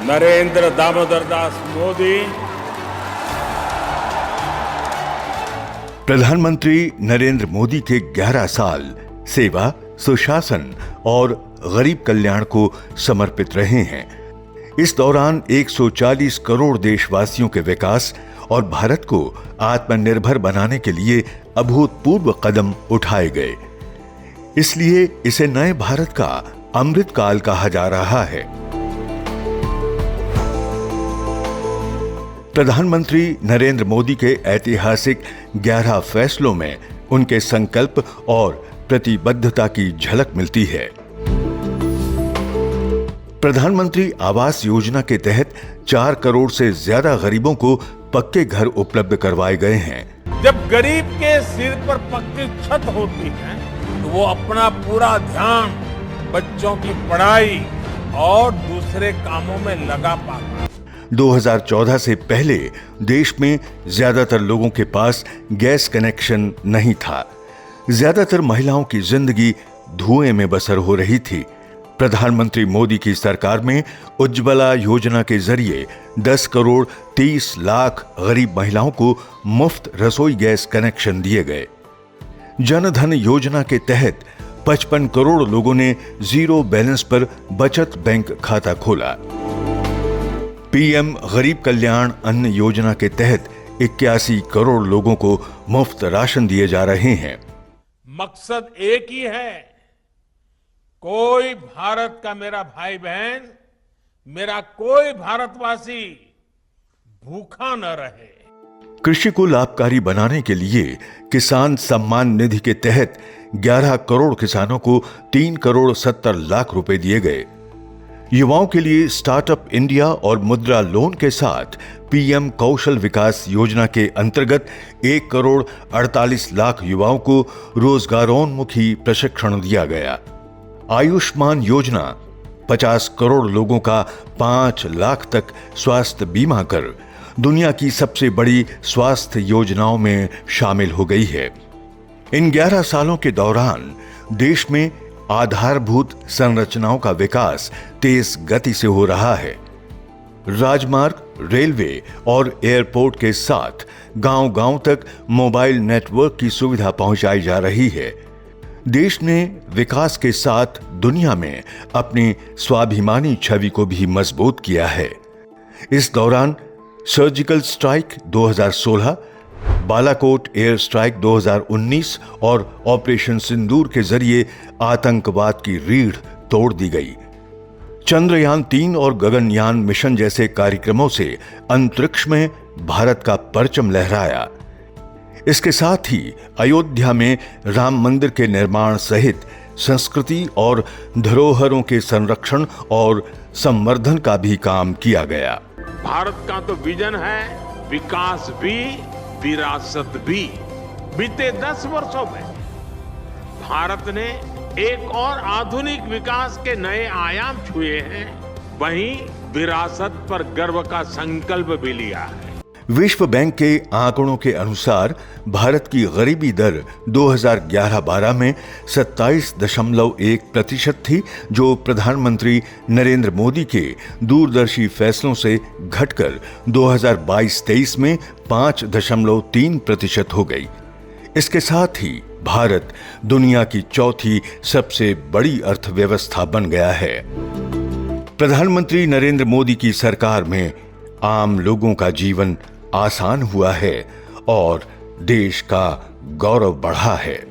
नरेंद्र दामोदर दास मोदी। प्रधानमंत्री नरेंद्र मोदी के 11 साल सेवा, सुशासन और गरीब कल्याण को समर्पित रहे हैं। इस दौरान 140 करोड़ देशवासियों के विकास और भारत को आत्मनिर्भर बनाने के लिए अभूतपूर्व कदम उठाए गए। इसलिए इसे नए भारत का अमृत काल कहा जा रहा है। प्रधानमंत्री नरेंद्र मोदी के ऐतिहासिक 11 फैसलों में उनके संकल्प और प्रतिबद्धता की झलक मिलती है। प्रधानमंत्री आवास योजना के तहत 4 करोड़ से ज्यादा गरीबों को पक्के घर उपलब्ध करवाए गए हैं। जब गरीब के सिर पर पक्की छत होती है तो वो अपना पूरा ध्यान बच्चों की पढ़ाई और दूसरे कामों में लगा पाता है। 2014 से पहले देश में ज्यादातर लोगों के पास गैस कनेक्शन नहीं था। ज्यादातर महिलाओं की जिंदगी धुएं में बसर हो रही थी। प्रधानमंत्री मोदी की सरकार में उज्ज्वला योजना के जरिए 10 करोड़ 30 लाख गरीब महिलाओं को मुफ्त रसोई गैस कनेक्शन दिए गए। जनधन योजना के तहत 55 करोड़ लोगों ने जीरो बैलेंस पर बचत बैंक खाता खोला। पीएम गरीब कल्याण अन्न योजना के तहत 81 करोड़ लोगों को मुफ्त राशन दिए जा रहे हैं। मकसद एक ही है, कोई भारत का मेरा भाई बहन, मेरा कोई भारतवासी भूखा न रहे। कृषि को लाभकारी बनाने के लिए किसान सम्मान निधि के तहत 11 करोड़ किसानों को 3 करोड़ 70 लाख रुपए दिए गए। युवाओं के लिए स्टार्टअप इंडिया और मुद्रा लोन के साथ पीएम कौशल विकास योजना के अंतर्गत 1 करोड़ 48 लाख युवाओं को रोजगारोन्मुखी प्रशिक्षण दिया गया। आयुष्मान योजना 50 करोड़ लोगों का 5 लाख तक स्वास्थ्य बीमा कर दुनिया की सबसे बड़ी स्वास्थ्य योजनाओं में शामिल हो गई है। इन 11 सालों के दौरान देश में आधारभूत संरचनाओं का विकास तेज गति से हो रहा है। राजमार्ग, रेलवे और एयरपोर्ट के साथ गांव-गांव तक मोबाइल नेटवर्क की सुविधा पहुंचाई जा रही है। देश ने विकास के साथ दुनिया में अपनी स्वाभिमानी छवि को भी मजबूत किया है। इस दौरान surgical strike 2016, Balakot air strike 2019 और ऑपरेशन सिंदूर के जरिए आतंकवाद की रीढ़ तोड़ दी गई। चंद्रयान 3 और गगनयान मिशन जैसे कार्यक्रमों से अंतरिक्ष में भारत का परचम लहराया। इसके साथ ही अयोध्या में राम मंदिर के निर्माण सहित संस्कृति और धरोहरों के संरक्षण और संवर्धन का भी काम किया गया। भारत का तो विजन है, विकास भी विरासत भी। बीते 10 वर्षों में भारत ने एक और आधुनिक विकास के नए आयाम छुए हैं, वहीं विरासत पर गर्व का संकल्प भी लिया है। विश्व बैंक के आंकड़ों के अनुसार भारत की गरीबी दर 2011-12 में 27.1% थी, जो प्रधानमंत्री नरेंद्र मोदी के दूरदर्शी फैसलों से घटकर 2022-23 में 5.3% हो गई। इसके साथ ही भारत दुनिया की चौथी सबसे बड़ी अर्थव्यवस्था बन गया है। प्रधानमंत्री नरेंद्र मोदी की सरकार में आम लोगों का जीवन आसान हुआ है और देश का गौरव बढ़ा है।